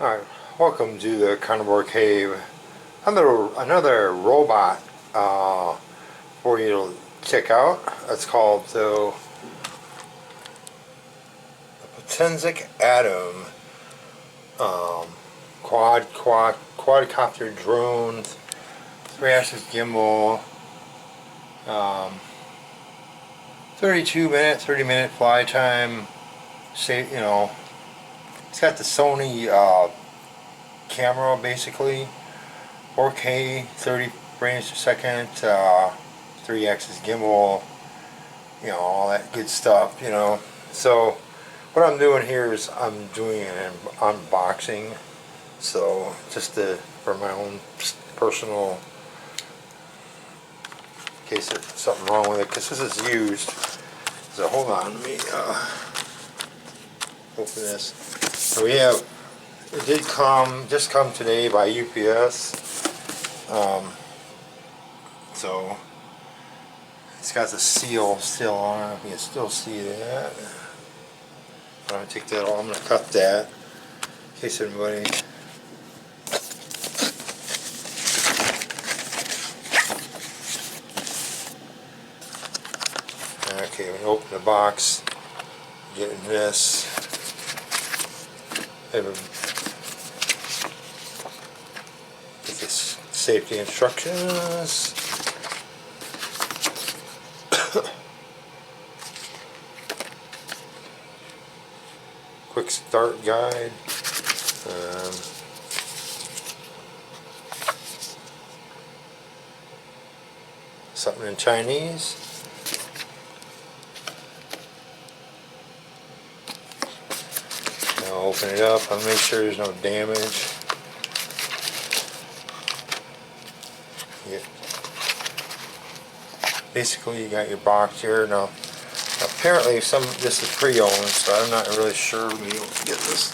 Alright, welcome to the Carnivore Cave. Another robot for you to check out. It's called the Potensic Atom. Quadcopter drone, 3-axis gimbal, 30-minute fly time. It's got the Sony camera, basically 4K 30 frames per second, 3-axis gimbal, all that good stuff. So what I'm doing here is I'm doing an unboxing, so just for my own personal, in case there's something wrong with it, because this is used. So hold on, let me open this. So we have, it did just come today by UPS. So it's got the seal still on it. You can still see that. I'm going to take that off. I'm going to cut that in case anybody. Okay, we open the box. Getting this. Get this safety instructions. Quick start guide. Something in Chinese. Now open it up. I'll make sure there's no damage. Basically, you got your box here. Now, apparently, this is pre-owned, so I'm not really sure we'll be able to get this.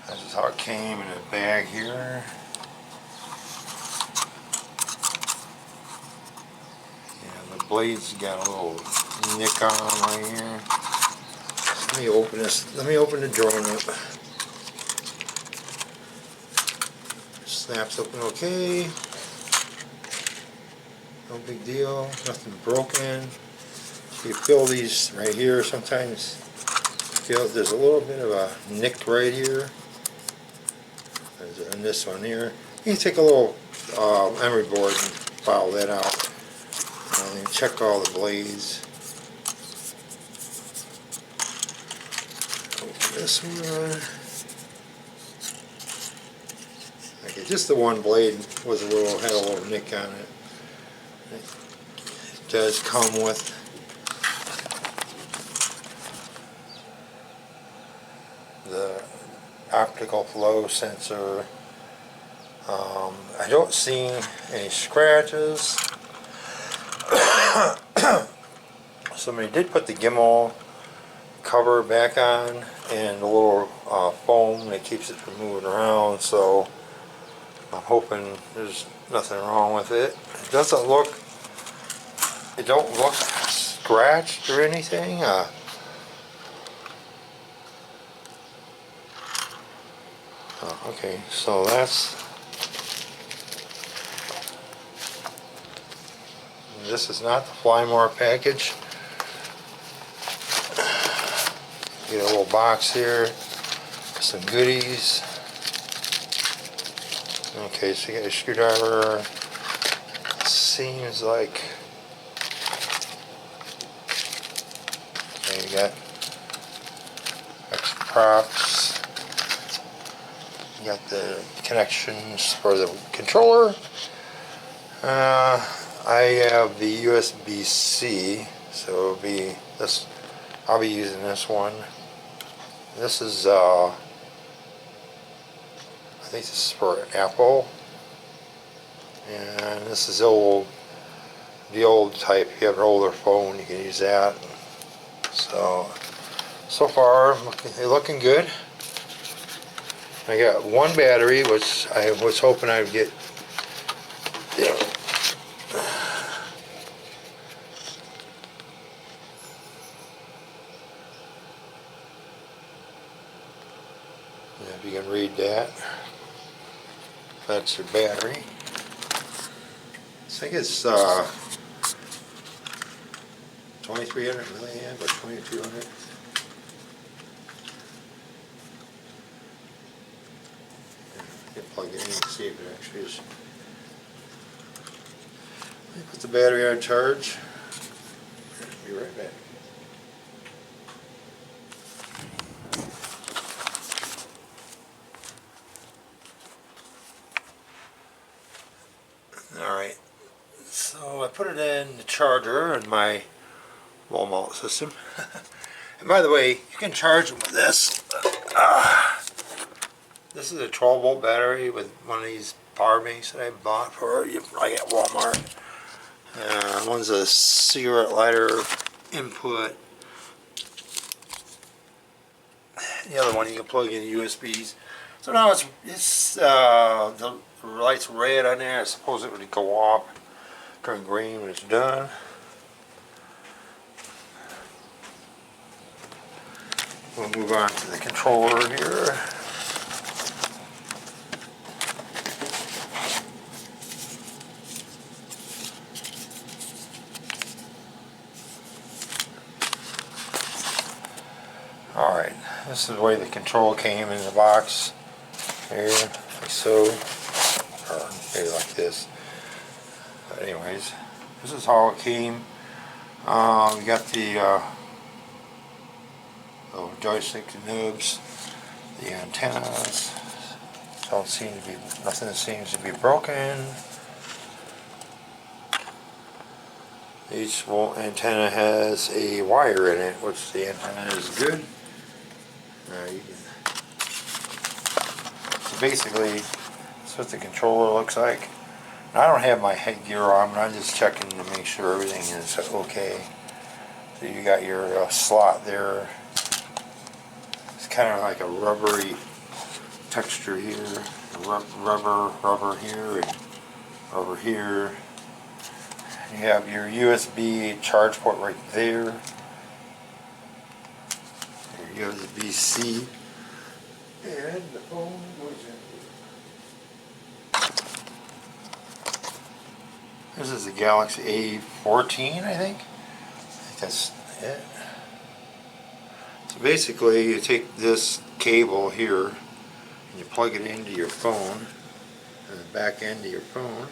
This is how it came in a bag here. Yeah, the blades got a little nick on them right here. Let me open this. Let me open the Drome up. Snaps open okay. No big deal. Nothing broken. You feel these right here. Sometimes feel there's a little bit of a nick right here. And this one here. You can take a little emery board and file that out. And check all the blades. This one, okay, just the one blade had a little nick on it. It does come with the optical flow sensor. I don't see any scratches. Somebody did put the gimbal cover back on and a little foam that keeps it from moving around, so I'm hoping there's nothing wrong with it. It don't look scratched or anything. Okay, so this is not the Flymore package. Get a little box here, some goodies. Okay, so you got a screwdriver. Seems like you got extra props. You got the connections for the controller. I have the USB-C, so it'll be this. I'll be using this one. This is, I think this is for Apple, and this is the old type. If you have an older phone, you can use that. So far, they're looking good. I got one battery, which I was hoping I'd get If you can read that, that's your battery. I think it's 2300 milliamp or 2200. You plug it in and see if it actually is. Let me put the battery on charge. Be right back. Alright, so I put it in the charger in my wall mount system. And by the way, you can charge them with this. This is a 12 volt battery with one of these power banks that I bought for like at Walmart. One's a cigarette lighter input. The other one you can plug in USBs. So now it's the light's red on there. I suppose it would go off, turn green when it's done. We'll move on to the controller here. Alright, this is the way the control came in the box. Here, like so. Or maybe like this. But anyways, this is how it came. We got the joystick nubs, the antennas. Nothing seems to be broken. Each antenna has a wire in it, which the antenna is good. So basically, that's what the controller looks like. I don't have my headgear on, but I'm just checking to make sure everything is okay. So you got your slot there. It's kind of like a rubbery texture here. Rubber here, and over here. You have your USB charge port right there. Your USB-C. And the phone goes in. This is the Galaxy A14, I think. That's it. So basically, you take this cable here and you plug it into your phone, and the back end of your phone.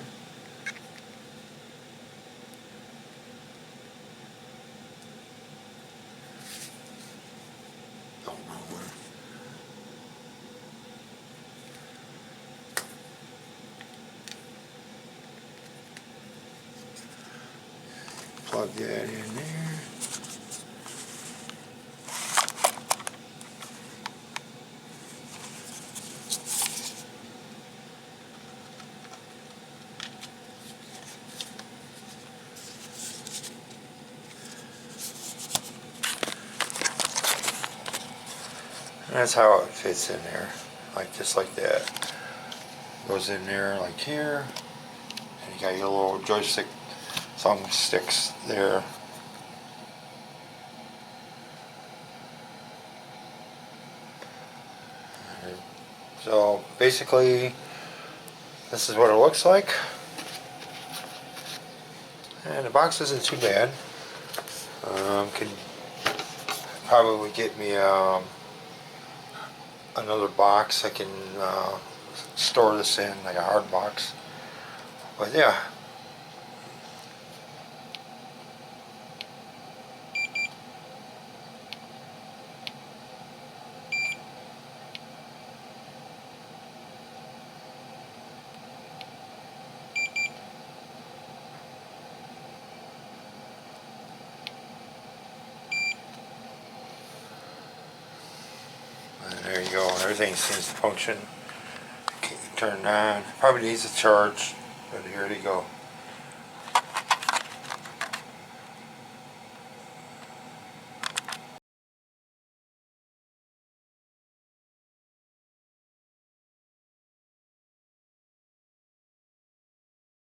Plug that in there. And that's how it fits in there, just like that. Goes in there like here, and you got your little joystick thumb sticks there. So basically, this is what it looks like. And the box isn't too bad. Could probably get me another box I can store this in, like a hard box. But yeah. And there you go, everything seems to function. Turned on. Probably needs a charge, but here you go.